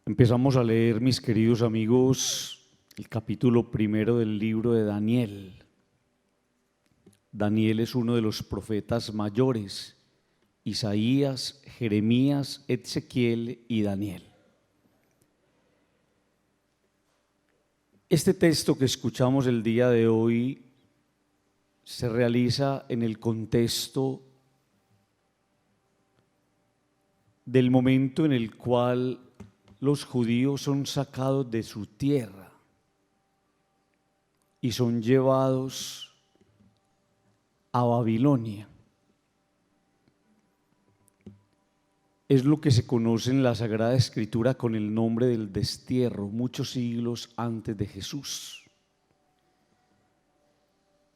Empezamos a leer, mis queridos amigos, el capítulo primero del libro de Daniel. Daniel es uno de los profetas mayores: Isaías, Jeremías, Ezequiel y Daniel. Este texto que escuchamos el día de hoy se realiza en el contexto del momento en el cual los judíos son sacados de su tierra y son llevados a Babilonia. Es lo que se conoce en la Sagrada Escritura con el nombre del destierro, muchos siglos antes de Jesús.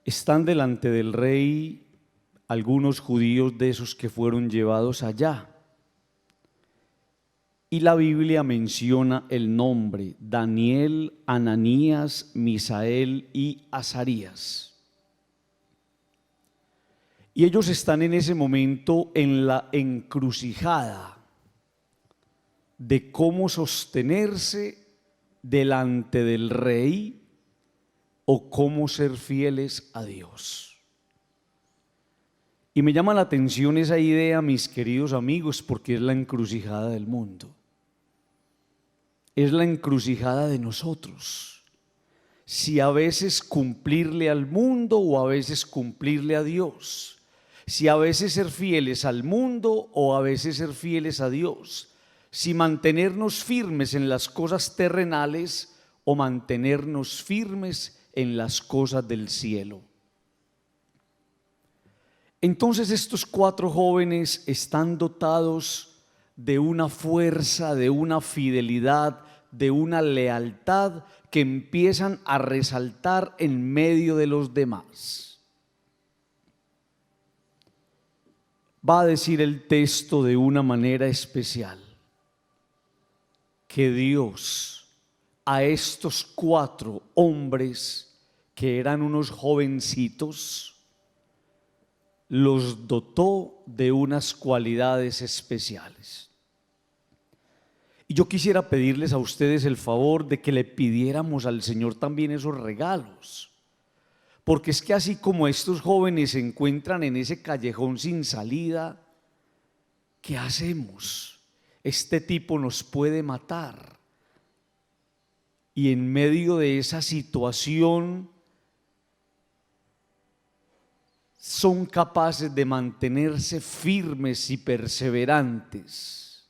Están delante del rey algunos judíos de esos que fueron llevados allá. Y la Biblia menciona el nombre: Daniel, Ananías, Misael y Azarías. Y ellos están en ese momento en la encrucijada de cómo sostenerse delante del rey o cómo ser fieles a Dios. Y me llama la atención esa idea, mis queridos amigos, porque es la encrucijada del mundo. Es la encrucijada de nosotros. Si a veces cumplirle al mundo o a veces cumplirle a Dios. Si a veces ser fieles al mundo o a veces ser fieles a Dios. Si mantenernos firmes en las cosas terrenales o mantenernos firmes en las cosas del cielo. Entonces estos cuatro jóvenes están dotados de una fuerza, de una fidelidad, de una lealtad que empiezan a resaltar en medio de los demás. Va a decir el texto de una manera especial que Dios a estos cuatro hombres que eran unos jovencitos los dotó de unas cualidades especiales. Y yo quisiera pedirles a ustedes el favor de que le pidiéramos al Señor también esos regalos, porque es que así como estos jóvenes se encuentran en ese callejón sin salida, ¿qué hacemos? Este tipo nos puede matar, y en medio de esa situación son capaces de mantenerse firmes y perseverantes.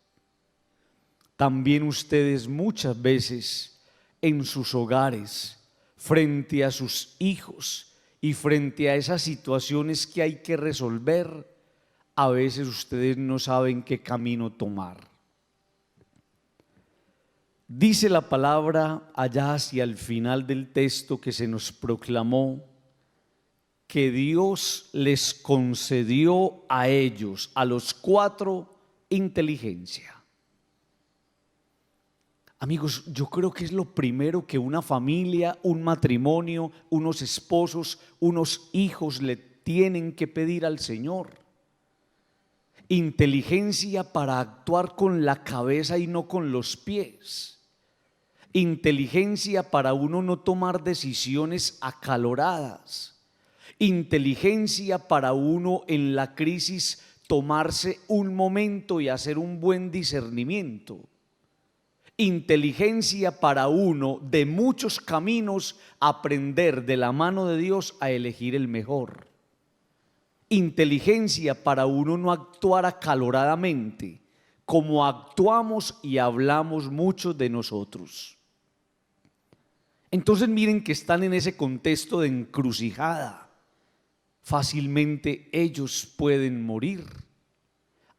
También ustedes muchas veces en sus hogares, frente a sus hijos y frente a esas situaciones que hay que resolver, a veces ustedes no saben qué camino tomar. Dice la palabra allá hacia el final del texto que se nos proclamó, que Dios les concedió a ellos, a los cuatro, inteligencia. Amigos, yo creo que es lo primero que una familia, un matrimonio, unos esposos, unos hijos le tienen que pedir al Señor. Inteligencia para actuar con la cabeza y no con los pies. Inteligencia para uno no tomar decisiones acaloradas. Inteligencia para uno en la crisis tomarse un momento y hacer un buen discernimiento. Inteligencia para uno de muchos caminos aprender de la mano de Dios a elegir el mejor. Inteligencia para uno no actuar acaloradamente como actuamos y hablamos muchos de nosotros. Entonces miren que están en ese contexto de encrucijada. Fácilmente ellos pueden morir.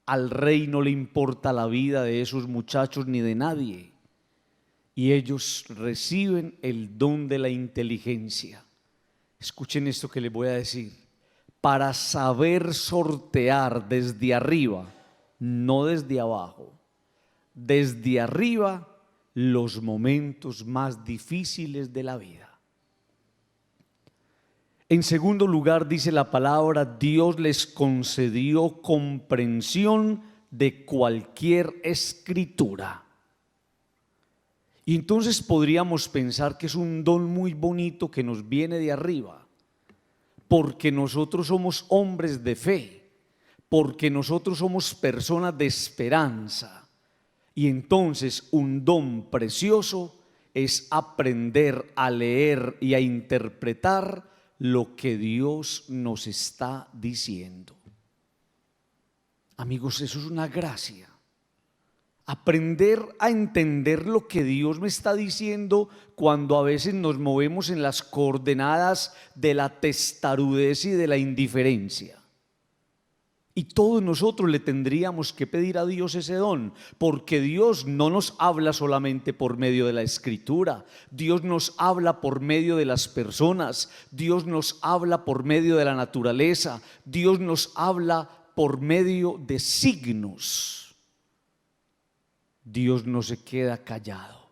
Al rey no le importa la vida de esos muchachos ni de nadie. Y ellos reciben el don de la inteligencia. Escuchen esto que les voy a decir. Para saber sortear desde arriba, no desde abajo, desde arriba los momentos más difíciles de la vida. En segundo lugar, dice la palabra, Dios les concedió comprensión de cualquier escritura. Y entonces podríamos pensar que es un don muy bonito que nos viene de arriba, porque nosotros somos hombres de fe, porque nosotros somos personas de esperanza. Y entonces un don precioso es aprender a leer y a interpretar lo que Dios nos está diciendo. Amigos, eso es una gracia. Aprender a entender lo que Dios me está diciendo cuando a veces nos movemos en las coordenadas de la testarudez y de la indiferencia. Y todos nosotros le tendríamos que pedir a Dios ese don, porque Dios no nos habla solamente por medio de la Escritura, Dios nos habla por medio de las personas, Dios nos habla por medio de la naturaleza, Dios nos habla por medio de signos. Dios no se queda callado.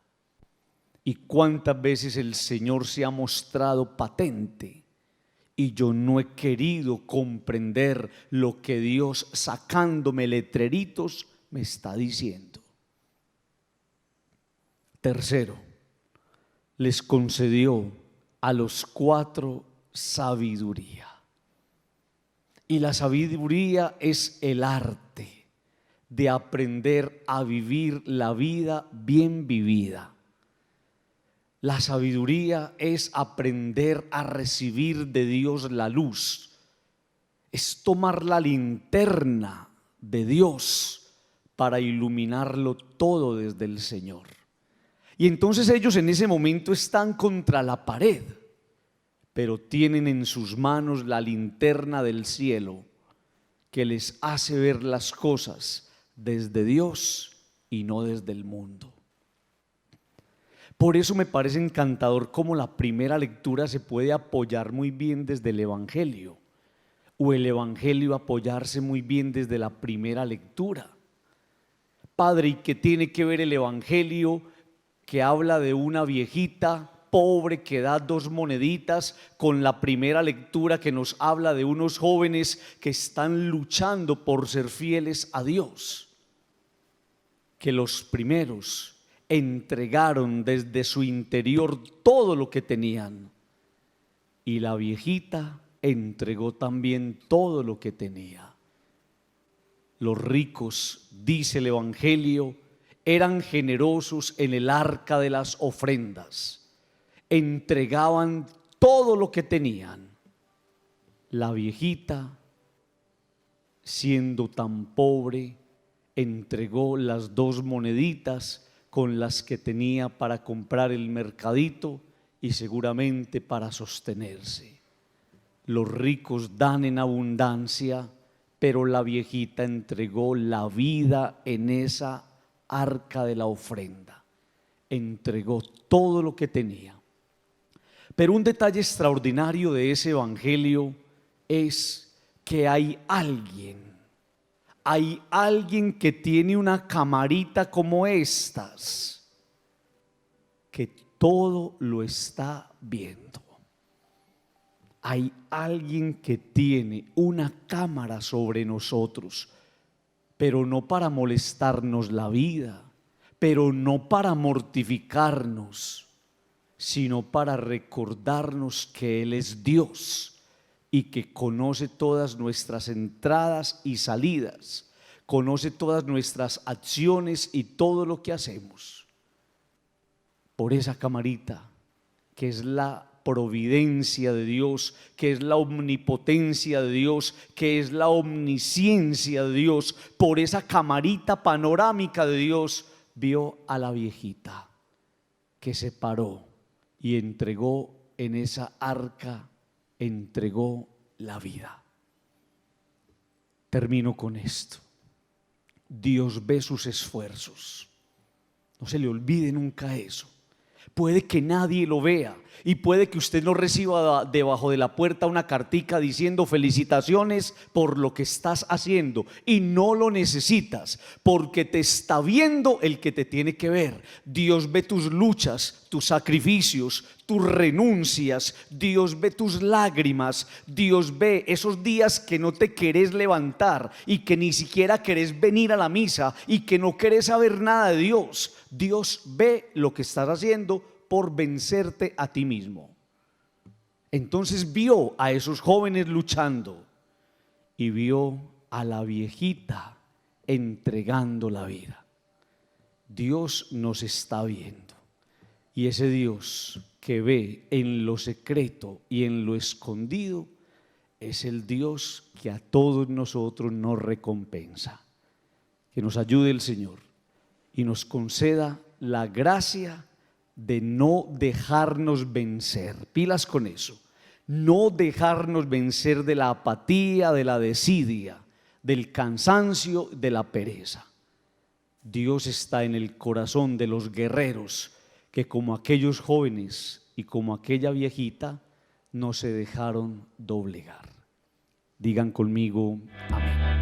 Y cuántas veces el Señor se ha mostrado patente y yo no he querido comprender lo que Dios, sacándome letreritos, me está diciendo. Tercero, les concedió a los 4 sabiduría. Y la sabiduría es el arte de aprender a vivir la vida bien vivida. La sabiduría es aprender a recibir de Dios la luz, es tomar la linterna de Dios para iluminarlo todo desde el Señor. Y entonces ellos en ese momento están contra la pared, pero tienen en sus manos la linterna del cielo que les hace ver las cosas desde Dios y no desde el mundo. Por eso me parece encantador cómo la primera lectura se puede apoyar muy bien desde el Evangelio, o el Evangelio apoyarse muy bien desde la primera lectura. Padre, ¿y qué tiene que ver el Evangelio que habla de una viejita pobre que da 2 moneditas con la primera lectura que nos habla de unos jóvenes que están luchando por ser fieles a Dios? Que los primeros entregaron desde su interior todo lo que tenían y la viejita entregó también todo lo que tenía. Los ricos, dice el Evangelio, eran generosos en el arca de las ofrendas, entregaban todo lo que tenían. La viejita, siendo tan pobre, entregó las 2 moneditas con las que tenía para comprar el mercadito y seguramente para sostenerse. Los ricos dan en abundancia, pero la viejita entregó la vida en esa arca de la ofrenda. Entregó todo lo que tenía. Pero un detalle extraordinario de ese evangelio es que hay alguien que tiene una camarita como estas, que todo lo está viendo. Hay alguien que tiene una cámara sobre nosotros, pero no para molestarnos la vida, pero no para mortificarnos, sino para recordarnos que Él es Dios y que conoce todas nuestras entradas y salidas, conoce todas nuestras acciones y todo lo que hacemos. Por esa camarita que es la providencia de Dios, que es la omnipotencia de Dios, que es la omnisciencia de Dios, por esa camarita panorámica de Dios, vio a la viejita que se paró y entregó en esa arca, entregó la vida. Termino con esto. Dios ve sus esfuerzos. No se le olvide nunca eso. Puede que nadie lo vea y puede que usted no reciba debajo de la puerta una cartica diciendo felicitaciones por lo que estás haciendo, y no lo necesitas porque te está viendo el que te tiene que ver. Dios ve tus luchas, tus sacrificios, tus renuncias, Dios ve tus lágrimas, Dios ve esos días que no te querés levantar y que ni siquiera querés venir a la misa y que no querés saber nada de Dios. Dios ve lo que estás haciendo por vencerte a ti mismo. Entonces vio a esos jóvenes luchando y vio a la viejita entregando la vida. Dios nos está viendo, y ese Dios que ve en lo secreto y en lo escondido es el Dios que a todos nosotros nos recompensa. Que nos ayude el Señor y nos conceda la gracia de no dejarnos vencer. Pilas con eso. No dejarnos vencer de la apatía, de la desidia, del cansancio, de la pereza. Dios está en el corazón de los guerreros que, como aquellos jóvenes y como aquella viejita, no se dejaron doblegar. Digan conmigo, amén.